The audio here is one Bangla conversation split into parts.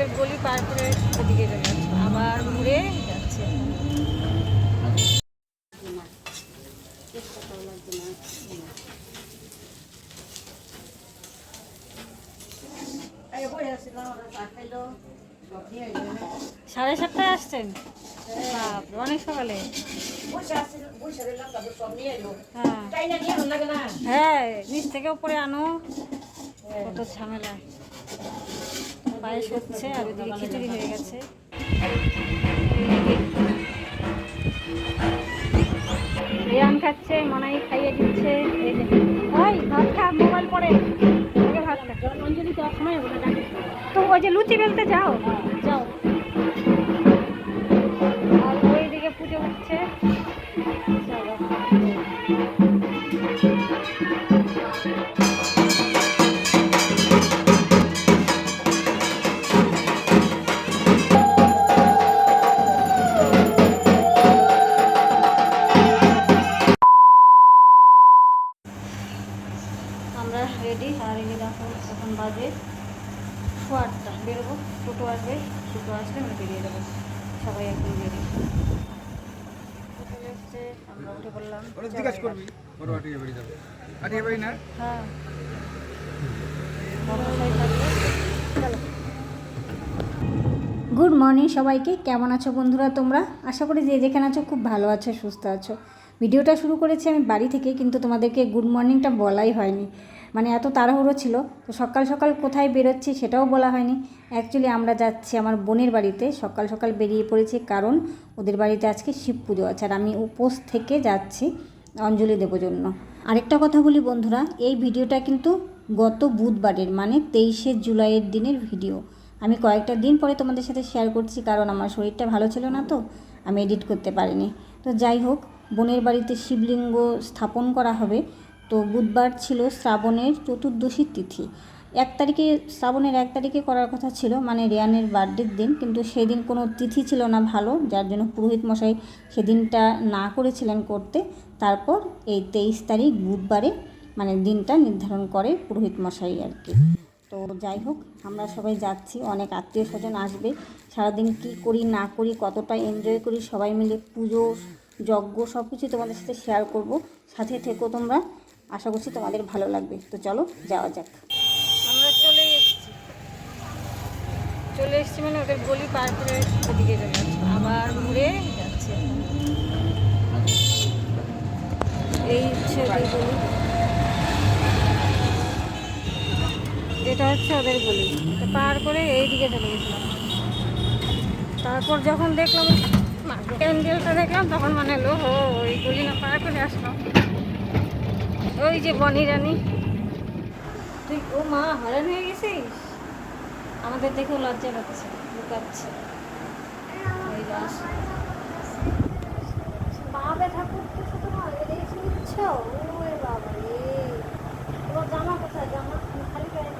ওদের গলি পার করে ওদিকে চলে যাচ্ছে, আবার ঘুরে যাচ্ছে। সাড়ে 7টায় আসছেন? বাপরে, অনেক সকালে। হ্যাঁ, নিচ থেকে উপরে আনো, কত ঝামেলা। পায়েস হচ্ছে আর ওদিকে খিচুড়ি হয়ে গেছে। রিয়ান খাচ্ছে, মনাই খাইয়ে দিচ্ছে। এই যে ওই ভাত খা, মোবাইল পড়ে ভাত খা। অঞ্জলি তো সময় হবে না, তো ওই যে লুচি বেলতে যাও যাও। আর ওইদিকে পুজো হচ্ছে। চলো, আমরা রেডি। আর এই দেখো এখন বাজে 8টা, বেরোবো। টোটো আসবে, টোটো আসলে আমরা বেরিয়ে যাবো। সবাই এখন রেডি চলে এসছে, আমরা উঠে পড়লাম। হ্যাঁ, গুড মর্নিং সবাইকে। কেমন আছো বন্ধুরা তোমরা? আশা করি যে যেখানে আছো খুব ভালো আছো, সুস্থ আছো। ভিডিওটা শুরু করেছি আমি বাড়ি থেকে, কিন্তু তোমাদেরকে গুড মর্নিংটা বলাই হয়নি, মানে এত তাড়াহুড়ো ছিল। তো সকাল সকাল কোথায় বেরোচ্ছি সেটাও বলা হয়নি। অ্যাকচুয়ালি আমরা যাচ্ছি আমার বোনের বাড়িতে, সকাল সকাল বেরিয়ে পড়েছি, কারণ ওদের বাড়িতে আজকে শিব পুজো আছে আর আমি উপোস থেকে যাচ্ছি অঞ্জলি দেবো জন্য। আরেকটা কথা বলি বন্ধুরা, এই ভিডিওটা কিন্তু গত বুধবারের, মানে 23শে জুলাইয়ের দিনের ভিডিও। আমি কয়েকটা দিন পরে তোমাদের সাথে শেয়ার করছি, কারণ আমার শরীরটা ভালো ছিল না, তো আমি এডিট করতে পারিনি। তো যাই হোক, বোনের বাড়িতে শিবলিঙ্গ স্থাপন করা হবে। তো বুধবার ছিল শ্রাবণের চতুর্দশীর তিথি। 1 তারিখে, শ্রাবণের 1 তারিখে করার কথা ছিল, মানে রেয়ানের বার্থডের দিন, কিন্তু সেদিন কোনো তিথি ছিল না ভালো, যার জন্য পুরোহিত মশাই সেদিনটা না করেছিলেন করতে। তারপর এই 23 তারিখ বুধবারে মানে দিনটা নির্ধারণ করে পুরোহিত মশাই আর কি। তো যাই হোক, আমরা সবাই যাচ্ছি, অনেক আত্মীয় স্বজন আসবে। সারাদিন কী করি না করি, কতটা এনজয় করি সবাই মিলে, পুজো যজ্ঞ সব কিছু তোমাদের সাথে শেয়ার করব। সাথে থেকো তোমরা, আশা করছি তোমাদের ভালো লাগবে। তো চলো যাওয়া যাক। আমরা চলে এসেছি মানে ওদের গলি পার করে ওদিকে চলে যাচ্ছে, আবার ঘুরে যাচ্ছে। এই হচ্ছে ওদের গলি, এটা হচ্ছে ওদের গলি। পার করে এই দিকে চলে গেছিলাম। তারপর যখন দেখলাম প্যান্ডেলটা দেখলাম, তখন মনে হলো ওই গলি না পার করে আসলাম। ওই যে বনি রানী, তুই ও মা হয়রান হয়ে গেছিস। আমাদের দেখেও লজ্জা পাচ্ছে, লুকাচ্ছে। ওই বাস পা ব্যথা করতেছে তোমার, রেস্ট নিচ্ছ? ওরে বাবা রে, তোমার জামা কোথায়? জামা খালি গায়ে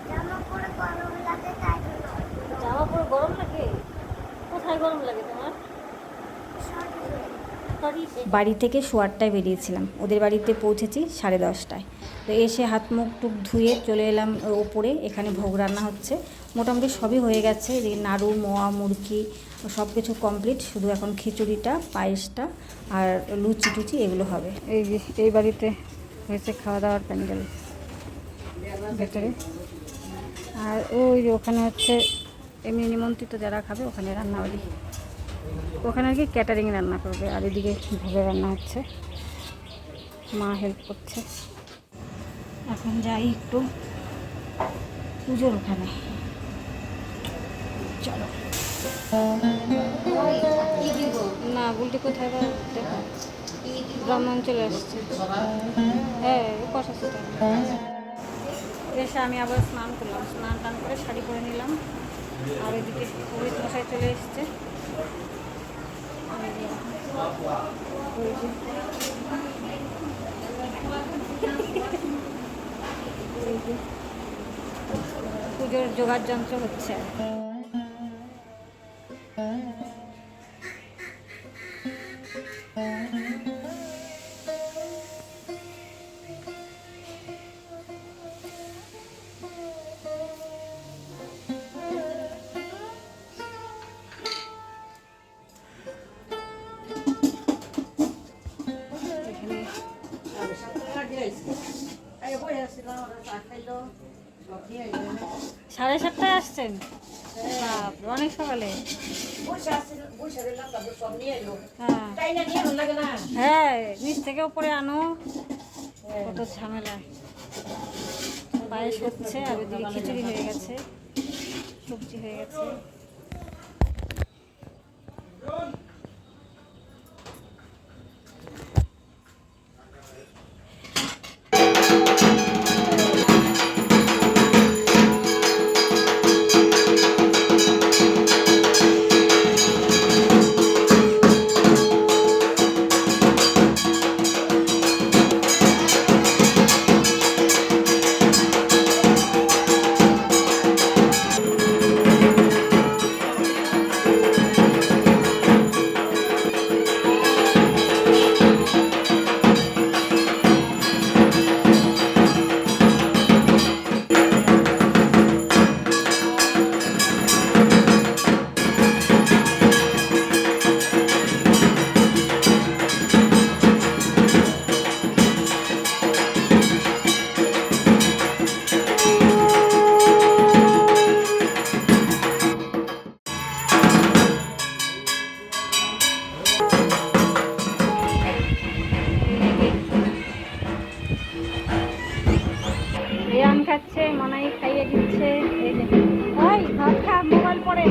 জামা পরে গরম লাগে, তাই জন্য। জামা পরে গরম লাগে? কোথায় গরম লাগে তোমার? বাড়ি থেকে 8টায় বেরিয়েছিলাম, ওদের বাড়িতে পৌঁছেছি 10:30টায়। তো এসে হাত মুখ টুক ধুয়ে চলে এলাম ওপরে। এখানে ভোগ রান্না হচ্ছে, মোটামুটি সবই হয়ে গেছে। যে নাড়ু, মোয়া, মুরকি সব কিছু কমপ্লিট, শুধু এখন খিচুড়িটা, পায়েসটা আর লুচি টুচি এগুলো হবে। এই যে এই বাড়িতে হয়েছে খাওয়া দাওয়ার প্যান্ডেল ভেতরে। আর ওই যে ওখানে হচ্ছে এমনি নিমন্ত্রিত যারা খাবে, ওখানে রান্নাবাড়ি, ওখানে আর কি ক্যাটারিং রান্না করবে। আর এদিকে ভোগে রান্না হচ্ছে, মা হেল্প করছে। এখন যাই একটু পুজোর ওখানে, চলো। না বলতে কোথায় বা দেখো, ব্রাহ্মণ চলে আসছে। হ্যাঁ, উপাস আছে। এসে আমি আবার স্নান করলাম, স্নান টান করে শাড়ি পরে নিলাম। আর ওইদিকে পুরোহিত মশাই চলে এসছে। পুজোর জোগাড় যন্ত্র হচ্ছে। 7:30টায় আসছেন? বাপরে, অনেক সকালে। হ্যাঁ, নিচ থেকে উপরে আনো, কত ঝামেলা। পায়েস হচ্ছে আর ওইদিকে খিচুড়ি হয়ে গেছে, সবজি হয়ে গেছে। রিয়ান খাচ্ছে, মনাই খাইয়ে দিচ্ছে। এই যে ওই ভাত খা, মোবাইল পড়ে,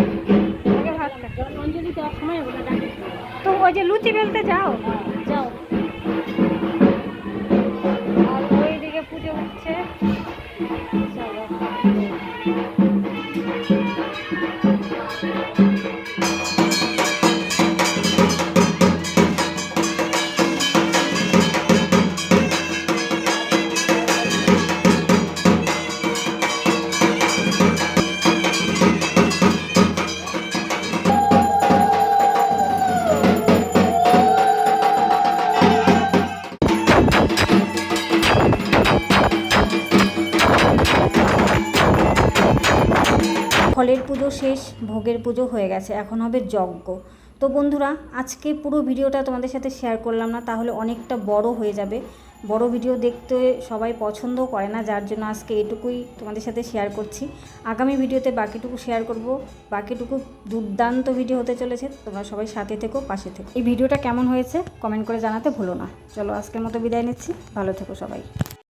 আগে ভাত খা। অঞ্জলি দেওয়ার সময় ওটা ডাকে তো, ওই যে লুচি বেলতে যাও, যাও। আর ওইদিকে পুজো হচ্ছে। চলো। ফলের পুজো শেষ, ভোগের পুজো হয়ে গেছে, এখন হবে যজ্ঞ। তো বন্ধুরা, আজকে পুরো ভিডিওটা তোমাদের সাথে শেয়ার করলাম না, তাহলে অনেকটা বড় হয়ে যাবে। বড় ভিডিও দেখতে সবাই পছন্দও করে না, যার জন্য আজকে এটুকুই তোমাদের সাথে শেয়ার করছি। আগামী ভিডিওতে বাকিটুকু শেয়ার করব। বাকিটুকু দুর্দান্ত ভিডিও হতে চলেছে, তোমরা সবাই সাথে থেকো, পাশে থেকো। এই ভিডিওটা কেমন হয়েছে কমেন্ট করে জানাতে ভুলো না। চলো, আজকের মতো বিদায় নিচ্ছি, ভালো থেকো সবাই।